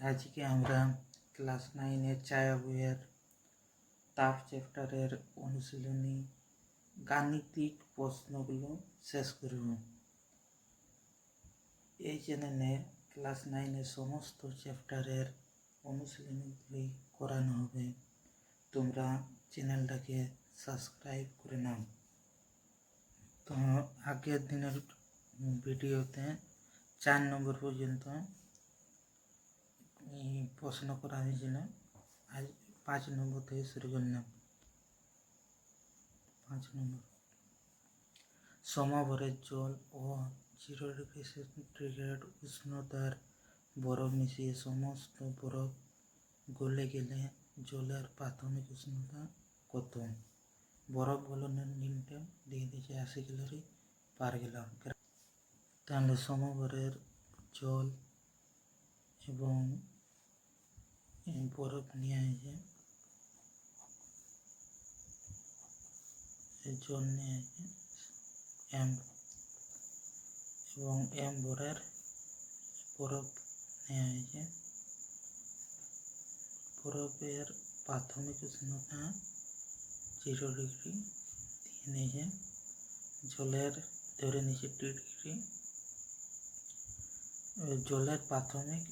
আজকে আমরা ক্লাস 9-এর ছায়া বইয়ের তাপ চ্যাপ্টারের অনুশীলনী গাণিতিক প্রশ্নগুলো শেষ করব। এই চ্যানেলে ক্লাস 9-এর সমস্ত চ্যাপ্টারের অনুশীলনীগুলি করানো হবে। তোমরা চ্যানেলটাকে সাবস্ক্রাইব করে নাও। তো আগের দিনের ভিডিওতে 4 নম্বর পর্যন্ত প্রশ্ন করা হয়েছিল। আজ 5 নম্বর থেকে শুরু করলাম। 5 নম্বর, সমভরের জল ও 0 ডিগ্রি সেন্টিগ্রেড উষ্ণতার বরফ মিশিয়ে সমস্ত বরফ গলে গেলে জলের প্রাথমিক উষ্ণতা কত? বরফ গলনের নিনটা দিয়ে দিয়েছে 80 ক্যালোরি পার গ্রাম। তাহলে সমভরের জল এবং বরফ নিয়ে আছে, জল নিয়ে আছে এম এবং এম ভরের বরফ নেওয়া হয়েছে। বরফের প্রাথমিক উষ্ণতা 0 ডিগ্রি দিয়ে নিয়েছে, জলের ধরে নিয়েছে 2 ডিগ্রি। জলের প্রাথমিক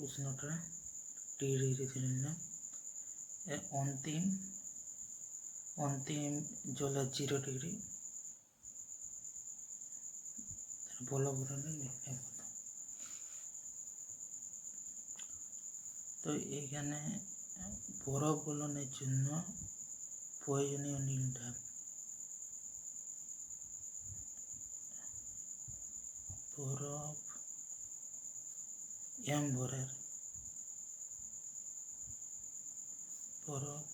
উষ্ণতা 2 ডিগ্রি ধরে নিলাম। অন্তিম জলের 0 ডিগ্রি বরফ গলনের নির্ণয় কত? তো এইখানে বরফ গলনের জন্য প্রয়োজনীয় নির্ণয় বরফ এম ভরের বরফ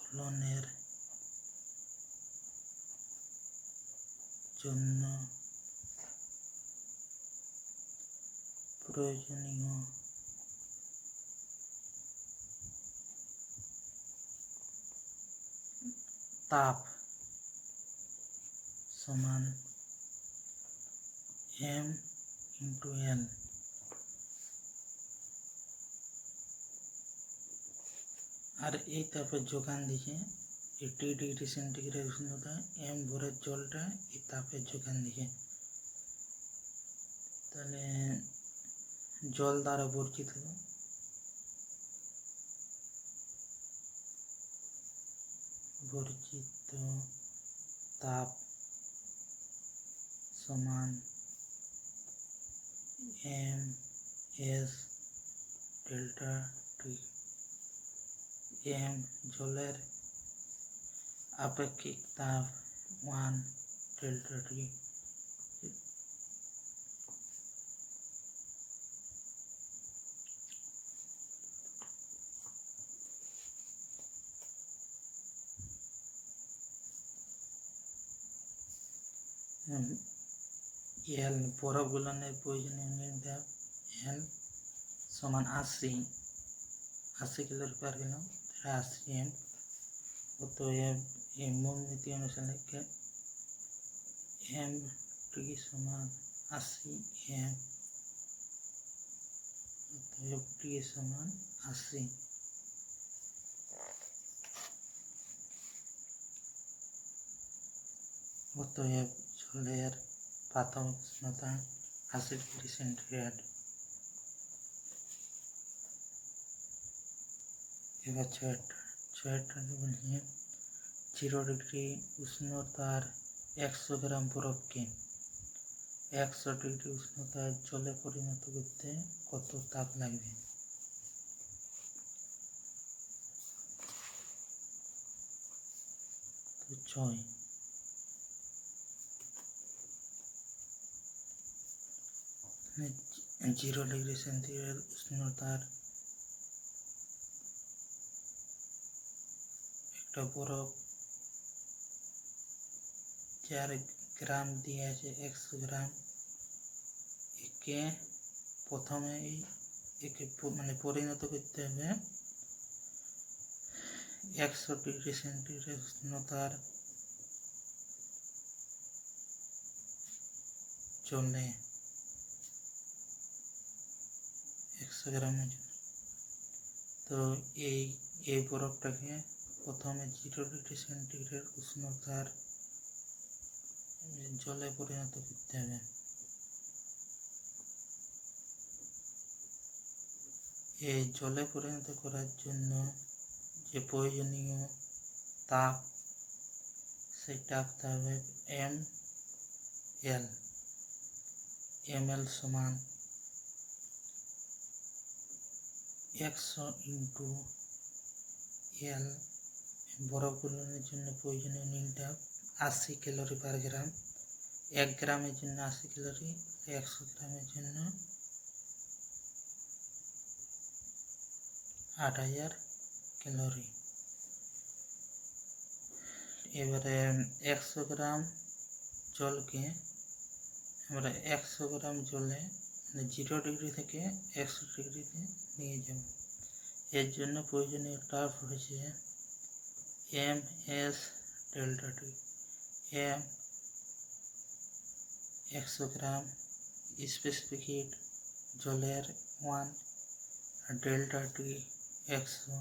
গলনের জন্য প্রয়োজনীয় তাপ সমান m into L। আর এই তাপের যোগান দিছে 80 ডিগ্রি সেন্টিগ্রেড উষ্ণতা, এম ভরের জলটা এই তাপের যোগান দিছে। তাহলে জল দ্বারা বর্জিত তাপ সমান এম এস ডেল্টা টি। এম জলের আপেক্ষিক তাপ 1 ডেল্টা টি। এল বরফ গলনের প্রয়োজনীয় নির্ণয় এল সমান 80 ক্যালোরি পার গ্রাম, 80 এম। অতএব এই মূলনীতি অনুসারে এম টি সমান 80 এম, অতএব টি সমান 80। অতএব জলের প্রাথমিক উষ্ণতা 80 ডিগ্রি সেন্টিগ্রেড। এবার 6টা বলছি 0 ডিগ্রি উষ্ণতার 100 গ্রাম বরফকে 100 ডিগ্রি উষ্ণতার জলে পরিণত করতে কত তাপ লাগবে? তো 6 0 ডিগ্রি সেন্টিগ্রেড উষ্ণতার একটা বরফ 4 গ্রাম দিয়ে আছে, 100 গ্রাম। একে প্রথমে একে পরিণত করতে হবে 100 ডিগ্রি সেন্টিগ্রেড উষ্ণতার জলে 100 গ্রামের জন্য তো এই বরফটাকে প্রথমে 0°C উষ্ণতার জলে পরিণত করতে হবে। এই জলে পরিণত করার জন্য যে প্রয়োজনীয় তাপ, সেই তাপটা হবে ml সমান 100 × L। বরফ গলনের জন্য প্রয়োজনীয় নীল তাপ 80 ক্যালোরি পার গ্রাম। 1 গ্রামের জন্য 80 ক্যালোরি, 100 গ্রামের জন্য 8000 ক্যালোরি। এবারে 100 গ্রাম জলকে আমরা 100 গ্রাম জলে 0° থেকে 100°তে নিয়ে যাব। এর জন্য প্রয়োজনীয় তাপ হচ্ছে ms∆T। m 100 গ্রাম, স্পেসিফিক হিট জলের 1 আর ∆T 100,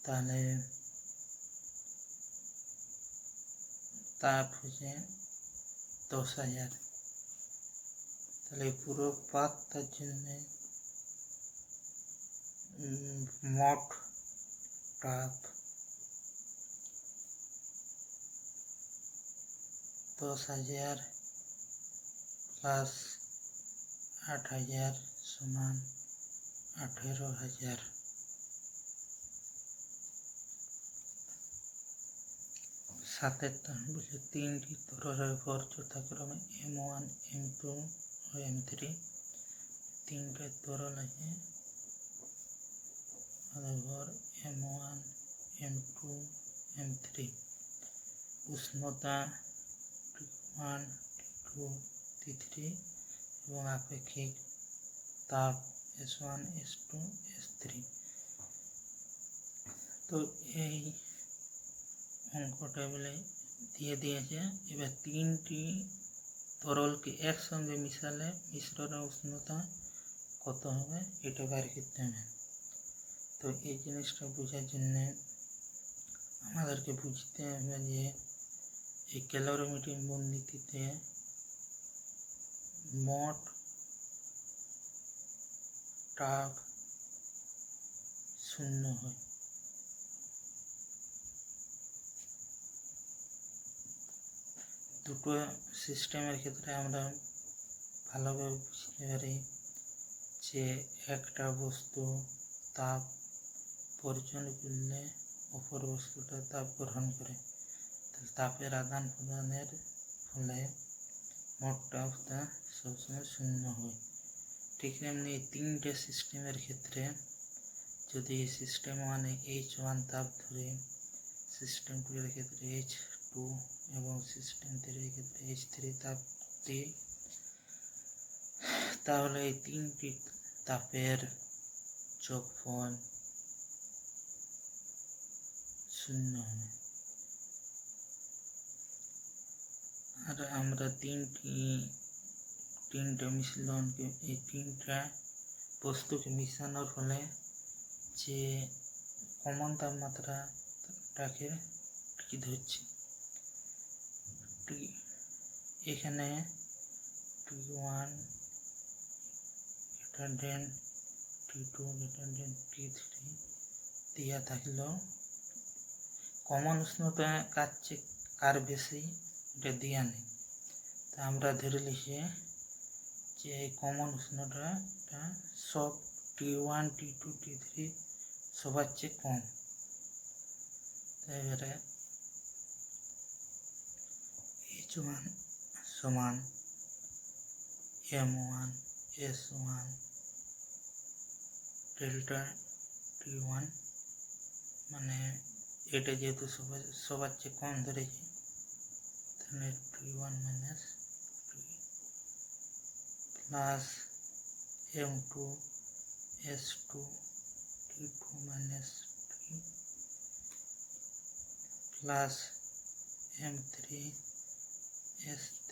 তাহলে তাপ হচ্ছে 10,000। তাহলে পুরো পাতটার জন্য মোট তাপ 10,000 প্লাস 8,000 সমান 18,000। সাথে তিনটি তরলের ভর যথাক্রমে m1, m2 ও m3। তিনটে তরল আছে, ভর m1, m2, m3। উষ্ণতা T1, T2, T3 এবং আপেক্ষিক তাপ S1, S2, S3। তো এই অঙ্ক টেবিলে দিয়ে দিয়েছে। এবার তিনটি তরলকে একসঙ্গে মিশালে মিশ্রণের উষ্ণতা কত হবে এটা বের করতে হবে। তো এই জিনিসটা বোঝার জন্য আমাদেরকে বুঝতে হবে যে এই ক্যালোরিমিটার বন্দিতিতে মোট তাপ 0 হয়। দুটো সিস্টেমের ক্ষেত্রে আমরা ভালোভাবে বুঝতে পারি যে একটা বস্তু তাপ বর্জন করলে অপর বস্তুটা তাপ গ্রহণ করে, তাপের আদান প্রদানের ফলে মোট তাপটা সবসময় 0 হয়। ঠিক তেমনি এই তিনটে সিস্টেমের ক্ষেত্রে যদি সিস্টেম 1 H1 তাপ ধরে, সিস্টেম 2 এর ক্ষেত্রে H2 এবং সিস্টেম 3 এর ক্ষেত্রে H3 তাপ দিই, তাহলে এই তিনটি তাপের যোগফল 0 হবে। আর আমরা তিনটে মিশ্রণকে, এই তিনটা বস্তুকে মিশানোর ফলে যে কমন তাপমাত্রাটাকে কি ধরছি, এখানে T1 > T2 > T3 দেওয়া থাকলেও কমন উষ্ণতা কার বেশি এটা দেওয়া নেই। তা আমরা ধরে লিখি যে কমন উষ্ণতাটা সব T1, T2, T3 সবার চেয়ে কম। এবারে H1 সমান m1 S1 ∆T1, মানে এটা যেহেতু সবার চেয়ে কম ধরেছি, তাহলে T1 - T plus m2 S2 T2 - T plus m3 S3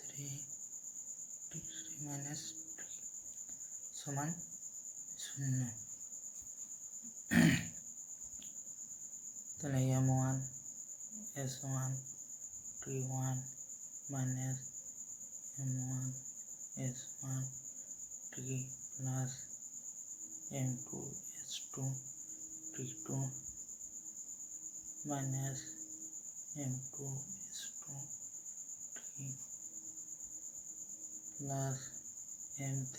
T3 - T সমান 0। তাহলে m1 s1 t1 minus m1 s1 t plus m2 s2 t2 minus m2 s2 t plus m3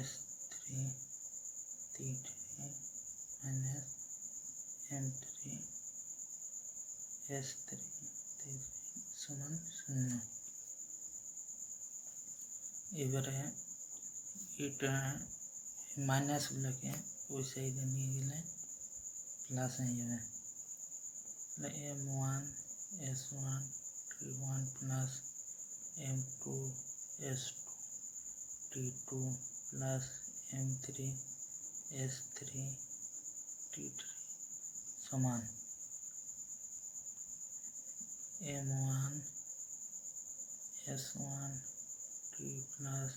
s3 t3 minus m3 s3 t3 সমান 0। এবারে এটা মাইনাসগুলোকে ওই সাইডে নিয়ে গেলে plus হয়ে যাবে। তাহলে m1 s1 t1 plus m2 s2 t2 plus m3 s3 t3 সমান m1 s1 t plus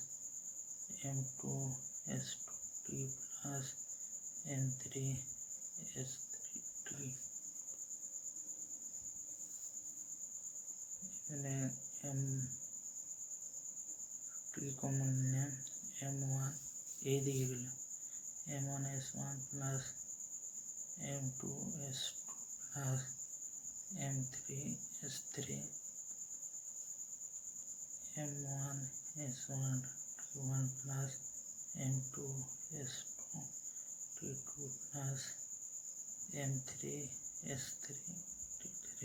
m2 s2 t plus m3 s3 t। এখানে m3 কমন নিলে m1 এই দিকে গেল m1 s1 plus m2 s2 plus m3 s3 m1 s1 t1 plus m2 s2 t2 plus m3 s3 t3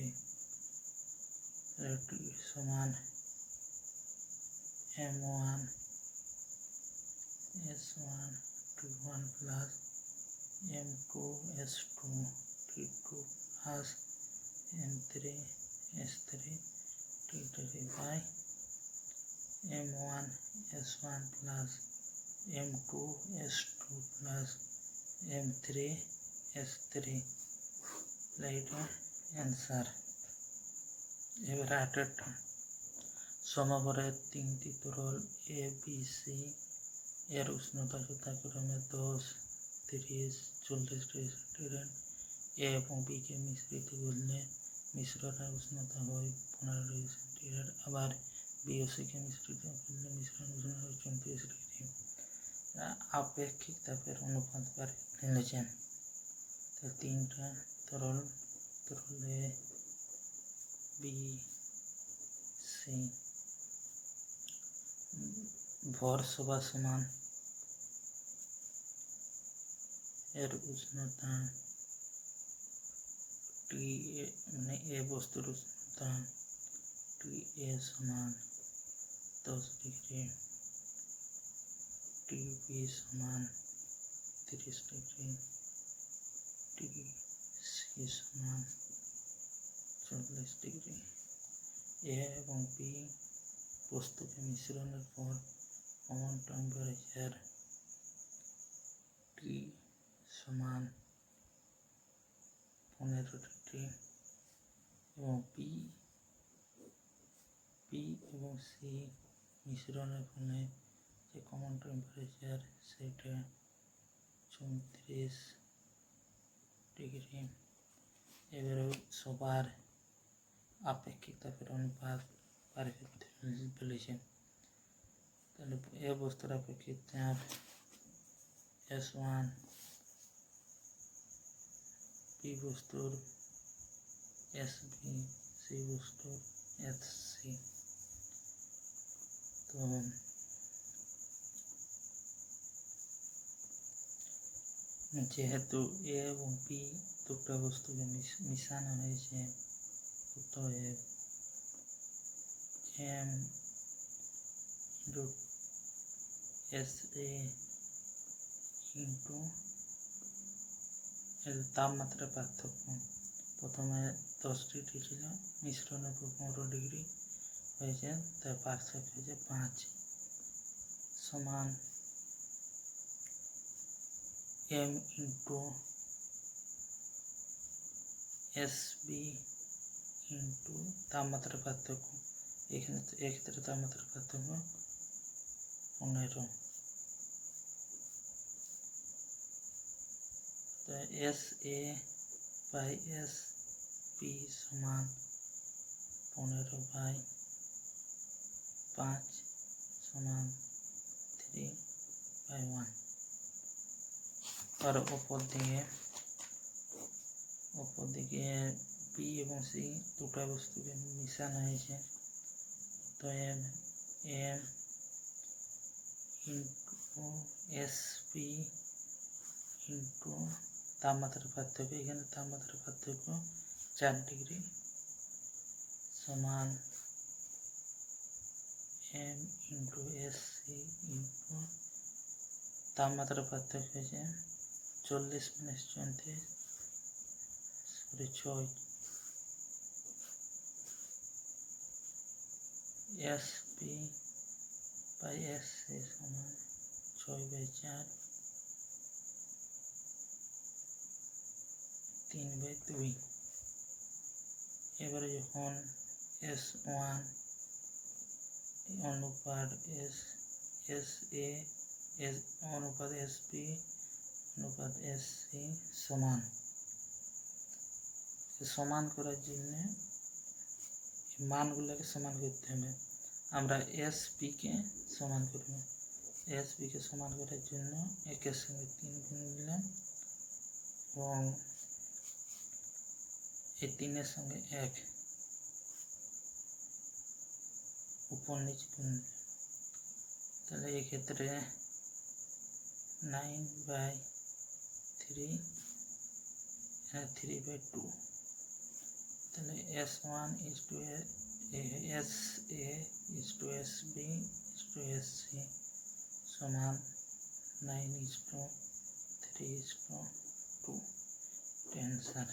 সমান m1 s1 t1 plus m2 s2 t2 plus m3 s3 t3 by m1 s1 plus m2 s2 plus m3 s3 এটা answer. এবার আরেকটা সমভরের তিনটি তরল A B C এর উষ্ণতা যথাক্রমে 10, 30, 40 degree centigrade. এ এবং বিকে মিশ্রিত করলে মিশ্রণের উষ্ণতা হয় 15 ডিগ্রি সেন্টিগ্রেড। আবার বি ও সিকে মিশ্রিত করলে মিশ্রণের উষ্ণতা হয় 34 ডিগ্রি। আপেক্ষিক তাপের অনুপাত বার করে নিয়েছেন। তিনটা তরল এ বি সি ভর সবার সমান, এর উষ্ণতা টি এ মানে এ বস্তুর উষ্ণতা টি এ সমান 10 ডিগ্রি, টি বি সমান 30 ডিগ্রি, টি সি সমান 40 ডিগ্রি। এ এবং বি বস্তুকে মিশ্রণের পর কমন টেম্পারেচার টি সমান 15 ডিগ্রি এবং বি এবং সি মিশ্রণের ফলে যে কমন টেম্পারেচার সেটা 34 ডিগ্রি। এবারে সবার আপেক্ষিক তাপের অনুপাত বার করতে বলেছে। তাহলে এ বস্তুর আপেক্ষিক তাপ S1, বি বস্তুর SB, সি বস্তুর SC। তো যেহেতু এ এবং বি দুটো বস্তুকে মিশানো হয়েছে, অতএব m SA ইন্টু এর তাপমাত্রা পার্থক্য। প্রথমে 10 ডিগ্রি ছিল, মিশ্রণের পর 15 ডিগ্রি হয়েছে, তার পার্থক্য হয়েছে 5 সমান m ইন্টু SB ইন্টু তাপমাত্রা পার্থক্য। এখানে এক্ষেত্রে তাপমাত্রা পার্থক্য 15। তো SA বাই এস পি সমান 15/5 সমান 3/1। আর ওপর বি এবং সি দুটা বস্তুকে মিশানো হয়েছে, তো M into S P into তাপমাত্রার পার্থক্য, এখানে তাপমাত্রার পার্থক্য 4 ডিগ্রি সমান M into S C into তাপমাত্রার পার্থক্য হয়েছে 40 - 34 6 S P by S C সমান 6/4 3/2। এবারে যখন S1 অনুপাত SA অনুপাত SP অনুপাত SC সমান করার জন্য মানগুলোকে সমান করতে হবে। আমরা SP-কে সমান করব। SP-কে সমান করার জন্য একের সঙ্গে 3 গুণ দিলাম এবং এই 3-এর সঙ্গে 1 উপর নিচে গুণ দিলাম। তাহলে এক্ষেত্রে 9/3 3/2। তাহলে S1 SA SB SC সমান 9:3:2 অ্যান্সার।